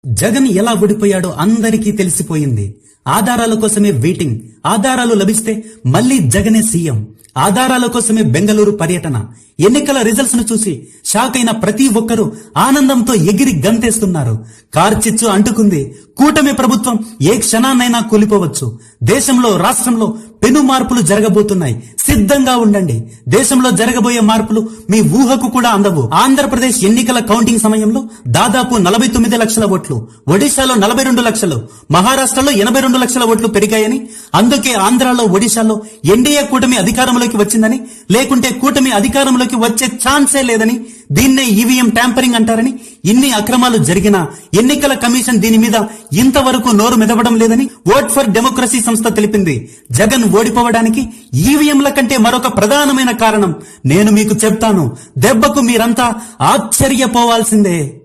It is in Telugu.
జగన్ ఎలా ఓడిపోయాడో అందరికీ తెలిసిపోయింది. ఆధారాల కోసమే వెయిటింగ్. ఆధారాలు లభిస్తే మళ్లీ జగనే సీఎం. ఆధారాల కోసమే బెంగళూరు పర్యటన. ఎన్నికల రిజల్ట్స్ ను చూసి షాక్ అయిన ప్రతి ఒక్కరూ ఆనందంతో ఎగిరి గంతేస్తున్నారు. కార్చిచ్చు అంటుకుంది. కూటమి ప్రభుత్వం ఏ క్షణాన్నైనా కూలిపోవచ్చు. దేశంలో, రాష్ట్రంలో పెను మార్పులు జరగబోతున్నాయి. సిద్ధంగా ఉండండి. దేశంలో జరగబోయే మార్పులు మీ ఊహకు కూడా అందవు. ఆంధ్రప్రదేశ్ ఎన్నికల కౌంటింగ్ సమయంలో దాదాపు 49 లక్షల ఓట్లు, ఒడిశాలో 42 లక్షలు, మహారాష్ట్రలో 82 లక్షల ఓట్లు పెరిగాయని, అందుకే ఆంధ్రాలో, ఒడిశాలో ఎన్డీఏ కూటమి అధికారంలోకి వచ్చిందని, లేకుంటే కూటమి అధికారంలోకి వచ్చే ఛాన్సే లేదని, దీన్నే ఈవీఎం ట్యాంపరింగ్ అంటారని, ఇన్ని అక్రమాలు జరిగినా ఎన్నికల కమిషన్ దీని మీద ఇంతవరకు నోరు మెదపడం లేదని ఓట్ ఫర్ డెమోక్రసీ సంస్థ తెలిపింది. జగన్ ఓడిపోవడానికి ఈవీఎంల కంటే మరొక ప్రధానమైన కారణం నేను మీకు చెప్తాను. దెబ్బకు మీరంతా ఆశ్చర్యపోవాల్సిందే.